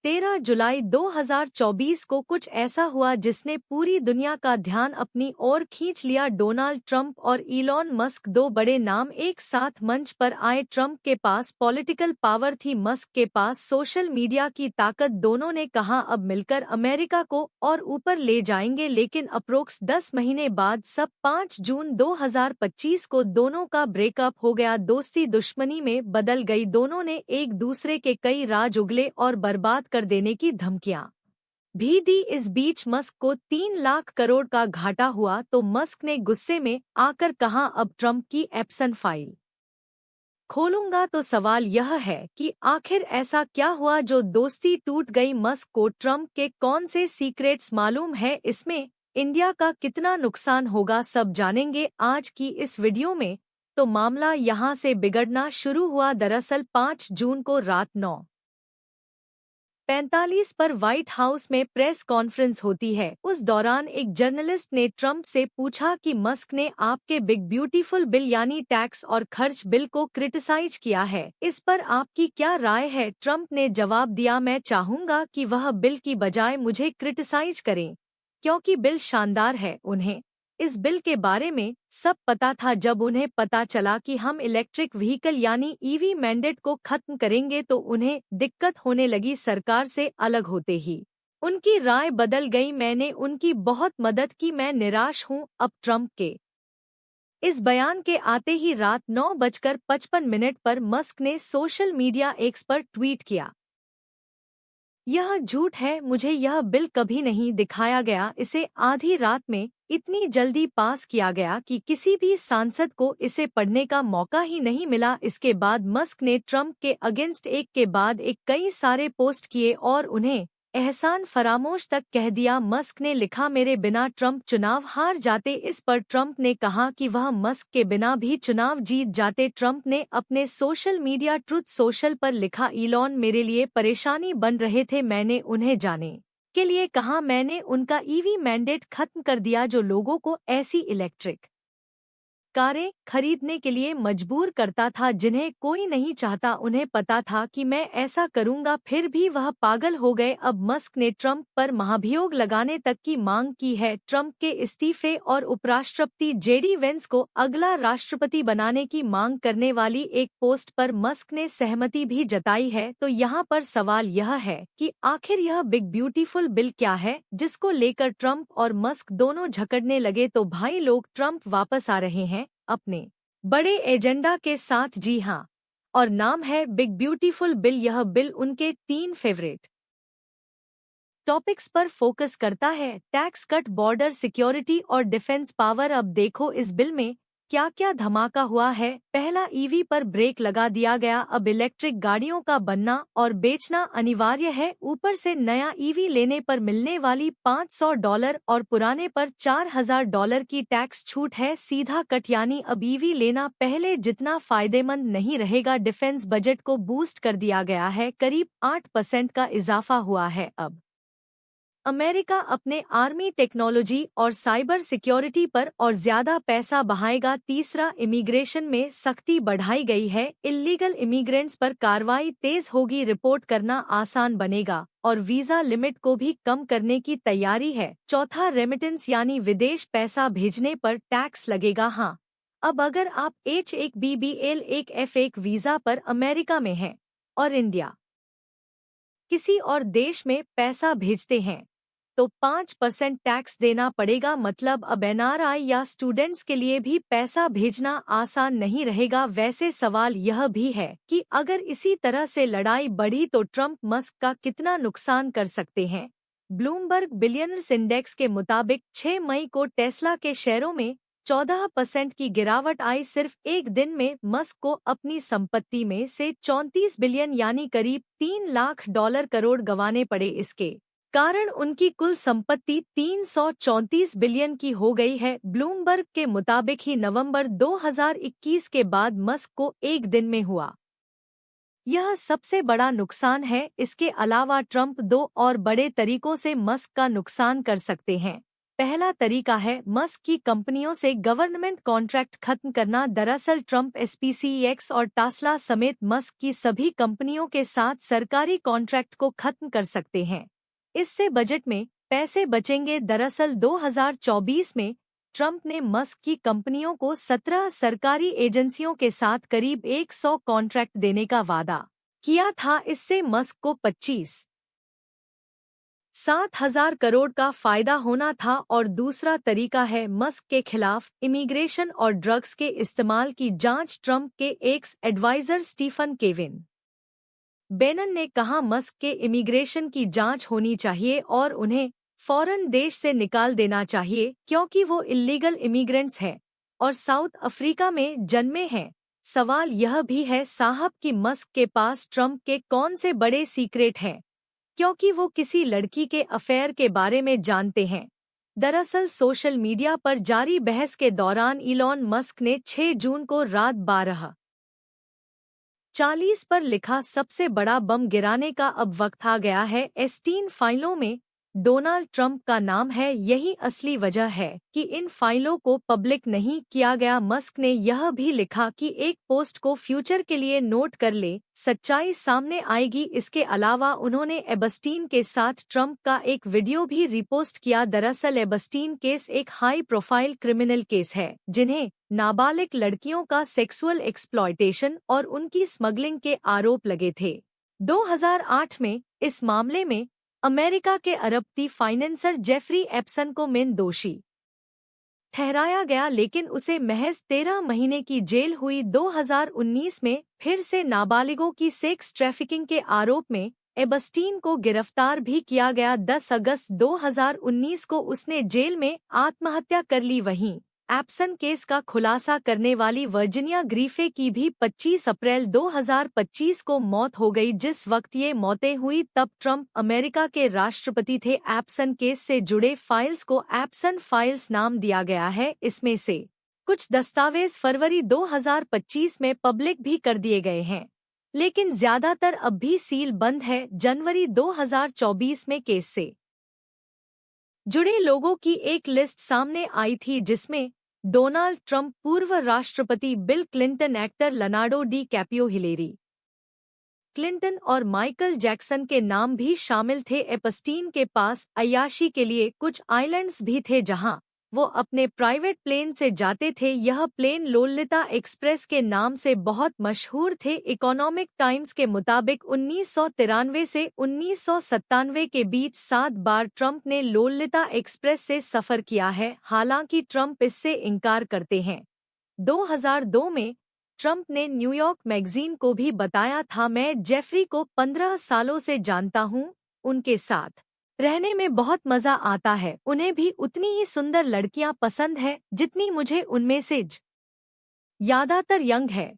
13 जुलाई 2024 को कुछ ऐसा हुआ जिसने पूरी दुनिया का ध्यान अपनी ओर खींच लिया। डोनाल्ड ट्रंप और इलॉन मस्क, दो बड़े नाम एक साथ मंच पर आए। ट्रंप के पास पॉलिटिकल पावर थी, मस्क के पास सोशल मीडिया की ताकत। दोनों ने कहा अब मिलकर अमेरिका को और ऊपर ले जाएंगे, लेकिन अप्रोक्स 10 महीने बाद सब 5 जून 2025 को दोनों का ब्रेकअप हो गया। दोस्ती दुश्मनी में बदल गई। दोनों ने एक दूसरे के कई राज उगले और बर्बाद कर देने की धमकियां भी दी। इस बीच मस्क को 3 लाख करोड़ का घाटा हुआ तो मस्क ने गुस्से में आकर कहा अब ट्रंप की एप्सन फाइल खोलूंगा। तो सवाल यह है कि आखिर ऐसा क्या हुआ जो दोस्ती टूट गई। मस्क को ट्रंप के कौन से सीक्रेट्स मालूम है, इसमें इंडिया का कितना नुकसान होगा, सब जानेंगे आज की इस वीडियो में। तो मामला यहां से बिगड़ना शुरू हुआ। दरअसल 5 जून को रात 9:45 पर व्हाइट हाउस में प्रेस कॉन्फ्रेंस होती है। उस दौरान एक जर्नलिस्ट ने ट्रंप से पूछा कि मस्क ने आपके बिग ब्यूटीफुल बिल यानी टैक्स और खर्च बिल को क्रिटिसाइज किया है, इस पर आपकी क्या राय है। ट्रंप ने जवाब दिया, मैं चाहूंगा कि वह बिल की बजाय मुझे क्रिटिसाइज करें, क्योंकि बिल शानदार है। उन्हें इस बिल के बारे में सब पता था। जब उन्हें पता चला कि हम इलेक्ट्रिक व्हीकल यानी ईवी मैंडेट को खत्म करेंगे तो उन्हें दिक्कत होने लगी। सरकार से अलग होते ही उनकी राय बदल गई। मैंने उनकी बहुत मदद की, मैं निराश हूं अब। ट्रंप के इस बयान के आते ही रात 9:55 पर मस्क ने सोशल मीडिया एक्स पर ट्वीट किया, यह झूठ है, मुझे यह बिल कभी नहीं दिखाया गया। इसे आधी रात में इतनी जल्दी पास किया गया कि किसी भी सांसद को इसे पढ़ने का मौका ही नहीं मिला। इसके बाद मस्क ने ट्रंप के अगेंस्ट एक के बाद एक कई सारे पोस्ट किए और उन्हें एहसान फरामोश तक कह दिया। मस्क ने लिखा, मेरे बिना ट्रंप चुनाव हार जाते। इस पर ट्रंप ने कहा कि वह मस्क के बिना भी चुनाव जीत जाते। ट्रंप ने अपने सोशल मीडिया ट्रुथ सोशल पर लिखा, इलॉन मेरे लिए परेशानी बन रहे थे, मैंने उन्हें जाने के लिए कहा, मैंने उनका ईवी मैंडेट खत्म कर दिया जो लोगों को ऐसी इलेक्ट्रिक कारें खरीदने के लिए मजबूर करता था जिन्हें कोई नहीं चाहता। उन्हें पता था कि मैं ऐसा करूंगा, फिर भी वह पागल हो गए। अब मस्क ने ट्रंप पर महाभियोग लगाने तक की मांग की है। ट्रंप के इस्तीफे और उपराष्ट्रपति जेडी वेंस को अगला राष्ट्रपति बनाने की मांग करने वाली एक पोस्ट पर मस्क ने सहमति भी जताई है। तो यहाँ पर सवाल यह है कि आखिर यह बिग ब्यूटीफुल बिल क्या है जिसको लेकर ट्रंप और मस्क दोनों झगड़ने लगे। तो भाई लोग, ट्रंप वापस आ रहे हैं अपने बड़े एजेंडा के साथ, जी हाँ, और नाम है बिग ब्यूटीफुल बिल। यह बिल उनके 3 फेवरेट टॉपिक्स पर फोकस करता है, टैक्स कट, बॉर्डर सिक्योरिटी और डिफेंस पावर। अब देखो इस बिल में क्या क्या धमाका हुआ है। पहला, ईवी पर ब्रेक लगा दिया गया। अब इलेक्ट्रिक गाड़ियों का बनना और बेचना अनिवार्य है। ऊपर से नया ईवी लेने पर मिलने वाली $500 और पुराने पर $4000 की टैक्स छूट है। सीधा कट यानी अब ईवी लेना पहले जितना फायदेमंद नहीं रहेगा। डिफेंस बजट को बूस्ट कर दिया गया है, करीब 8% का इजाफा हुआ है। अब अमेरिका अपने आर्मी टेक्नोलॉजी और साइबर सिक्योरिटी पर और ज्यादा पैसा बहाएगा। तीसरा, इमिग्रेशन में सख्ती बढ़ाई गई है, इल्लीगल इमिग्रेंट्स पर कार्रवाई तेज होगी, रिपोर्ट करना आसान बनेगा और वीजा लिमिट को भी कम करने की तैयारी है। चौथा, रेमिटेंस यानी विदेश पैसा भेजने पर टैक्स लगेगा। हाँ, अब अगर आप H1B एक F1 वीजा पर अमेरिका में हैं और इंडिया किसी और देश में पैसा भेजते हैं तो 5% टैक्स देना पड़ेगा। मतलब अब एनआरआई या स्टूडेंट्स के लिए भी पैसा भेजना आसान नहीं रहेगा। वैसे सवाल यह भी है कि अगर इसी तरह से लड़ाई बढ़ी तो ट्रंप मस्क का कितना नुकसान कर सकते हैं। ब्लूमबर्ग बिलियनर्स इंडेक्स के मुताबिक 6 मई को टेस्ला के शेयरों में 14% की गिरावट आई। सिर्फ एक दिन में मस्क को अपनी संपत्ति में से 34 बिलियन यानी करीब $3 लाख करोड़ गंवाने पड़े। इसके कारण उनकी कुल संपत्ति 334 बिलियन की हो गई है। ब्लूमबर्ग के मुताबिक ही नवंबर 2021 के बाद मस्क को एक दिन में हुआ यह सबसे बड़ा नुकसान है। इसके अलावा ट्रंप 2 और बड़े तरीकों से मस्क का नुकसान कर सकते हैं। पहला तरीका है मस्क की कंपनियों से गवर्नमेंट कॉन्ट्रैक्ट खत्म करना। दरअसल ट्रम्प SpaceX और टेस्ला समेत मस्क की सभी कंपनियों के साथ सरकारी कॉन्ट्रैक्ट को खत्म कर सकते हैं। इससे बजट में पैसे बचेंगे। दरअसल 2024 में ट्रम्प ने मस्क की कंपनियों को 17 सरकारी एजेंसियों के साथ करीब 100 कॉन्ट्रैक्ट देने का वादा किया था। इससे मस्क को 25,700 करोड़ का फायदा होना था। और दूसरा तरीका है मस्क के खिलाफ इमिग्रेशन और ड्रग्स के इस्तेमाल की जांच। ट्रम्प के x adviser Stephen Kevin Bannon ने कहा मस्क के इमिग्रेशन की जांच होनी चाहिए और उन्हें फौरन देश से निकाल देना चाहिए क्योंकि वो इल्लीगल इमिग्रेंट्स हैं और साउथ अफ्रीका में जन्मे हैं। सवाल यह भी है साहब कि मस्क के पास ट्रम्प के कौन से बड़े सीक्रेट हैं, क्योंकि वो किसी लड़की के अफेयर के बारे में जानते हैं। दरअसल सोशल मीडिया पर जारी बहस के दौरान इलॉन मस्क ने 6 जून को रात 12:40 पर लिखा सबसे बड़ा बम गिराने का अब वक्त आ गया है। एस्टीन फाइलों में डोनाल्ड ट्रंप का नाम है, यही असली वजह है कि इन फाइलों को पब्लिक नहीं किया गया। मस्क ने यह भी लिखा कि एक पोस्ट को फ्यूचर के लिए नोट कर ले, सच्चाई सामने आएगी। इसके अलावा उन्होंने एबस्टीन के साथ ट्रंप का एक वीडियो भी रिपोस्ट किया। दरअसल एबस्टीन केस एक हाई प्रोफाइल क्रिमिनल केस है जिन्हें नाबालिग लड़कियों का सेक्सुअल एक्सप्लॉयटेशन और उनकी स्मगलिंग के आरोप लगे थे। 2008 में इस मामले में अमेरिका के अरबपति फाइनेंसर जेफरी एप्सन को मेन दोषी ठहराया गया, लेकिन उसे महज 13 महीने की जेल हुई। 2019 में फिर से नाबालिगों की सेक्स ट्रैफिकिंग के आरोप में एबस्टीन को गिरफ्तार भी किया गया। 10 अगस्त 2019 को उसने जेल में आत्महत्या कर ली। वहीं एप्सन केस का खुलासा करने वाली वर्जीनिया ग्रीफे की भी 25 अप्रैल 2025 को मौत हो गई। जिस वक्त ये मौतें हुई तब ट्रंप अमेरिका के राष्ट्रपति थे। एप्सन केस से जुड़े फाइल्स को एप्सन फाइल्स नाम दिया गया है। इसमें से कुछ दस्तावेज फरवरी 2025 में पब्लिक भी कर दिए गए हैं, लेकिन ज्यादातर अब भी सील बंद है। जनवरी 2024 में केस से जुड़े लोगों की एक लिस्ट सामने आई थी जिसमें डोनाल्ड ट्रंप, पूर्व राष्ट्रपति bill Clinton, actor Leonardo D Caprio, Hillary Clinton और माइकल जैक्सन के नाम भी शामिल थे। एपस्टीन के पास अय्याशी के लिए कुछ आइलैंड्स भी थे जहां वो अपने प्राइवेट प्लेन से जाते थे। यह प्लेन लोलिता एक्सप्रेस के नाम से बहुत मशहूर थे। इकोनॉमिक टाइम्स के मुताबिक 1993 से 1997 के बीच 7 बार ट्रंप ने लोलिता एक्सप्रेस से सफर किया है। हालांकि ट्रंप इससे इनकार करते हैं। 2002 में ट्रंप ने न्यूयॉर्क मैगजीन को भी बताया था, मैं जेफरी को 15 सालों से जानता हूं, उनके साथ रहने में बहुत मजा आता है। उन्हें भी उतनी ही सुंदर लड़कियां पसंद है जितनी मुझे उनमें से ज्यादातर यंग है।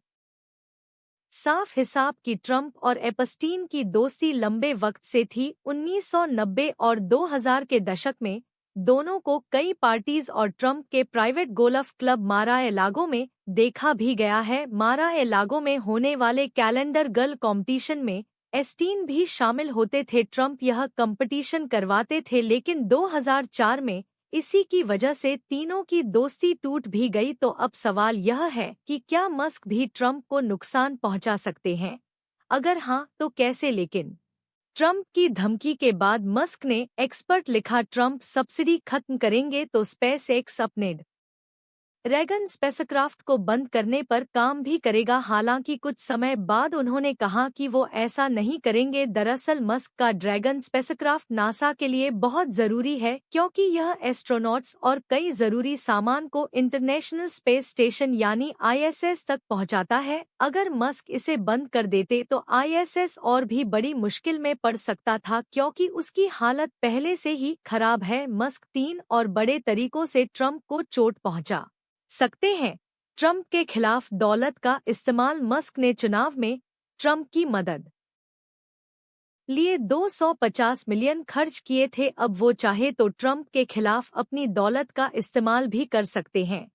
साफ हिसाब की ट्रंप और एपस्टीन की दोस्ती लंबे वक्त से थी। 1990 और 2000 के दशक में दोनों को कई पार्टीज और ट्रंप के प्राइवेट गोल्फ क्लब मारा-ए-लागो में देखा भी गया है। मारा-ए-लागो में होने वाले कैलेंडर गर्ल कॉम्पिटिशन में एस्टीन भी शामिल होते थे। ट्रंप यह कंपटीशन करवाते थे, लेकिन 2004 में इसी की वजह से तीनों की दोस्ती टूट भी गई। तो अब सवाल यह है कि क्या मस्क भी ट्रंप को नुकसान पहुंचा सकते हैं? अगर हाँ तो कैसे? लेकिन ट्रंप की धमकी के बाद मस्क ने एक्सपर्ट लिखा, ट्रंप सब्सिडी खत्म करेंगे तो स्पेसएक्स अपने ड्रैगन स्पेसक्राफ्ट को बंद करने पर काम भी करेगा। हालांकि कुछ समय बाद उन्होंने कहा कि वो ऐसा नहीं करेंगे। दरअसल मस्क का ड्रैगन स्पेसक्राफ्ट नासा के लिए बहुत जरूरी है, क्योंकि यह एस्ट्रोनॉट्स और कई जरूरी सामान को इंटरनेशनल स्पेस स्टेशन यानी ISS तक पहुंचाता है। अगर मस्क इसे बंद कर देते तो ISS और भी बड़ी मुश्किल में पड़ सकता था, क्योंकि उसकी हालत पहले से ही खराब है। मस्क 3 और बड़े तरीकों से ट्रंप को चोट पहुंचा सकते हैं। ट्रंप के खिलाफ दौलत का इस्तेमाल। मस्क ने चुनाव में ट्रंप की मदद लिए 250 मिलियन खर्च किए थे। अब वो चाहे तो ट्रंप के खिलाफ अपनी दौलत का इस्तेमाल भी कर सकते हैं।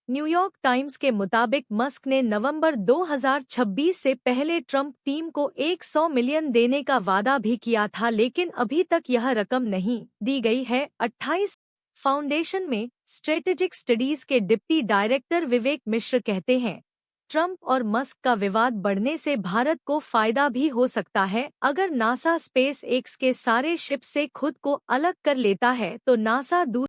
न्यूयॉर्क टाइम्स के मुताबिक मस्क ने नवंबर 2026 से पहले ट्रंप टीम को 100 मिलियन देने का वादा भी किया था, लेकिन अभी तक यह रकम नहीं दी गई है। 28 फाउंडेशन में स्ट्रेटेजिक स्टडीज के डिप्टी डायरेक्टर विवेक मिश्र कहते हैं, ट्रंप और मस्क का विवाद बढ़ने से भारत को फायदा भी हो सकता है। अगर नासा स्पेस एक्स के सारे शिप से खुद को अलग कर लेता है तो नासा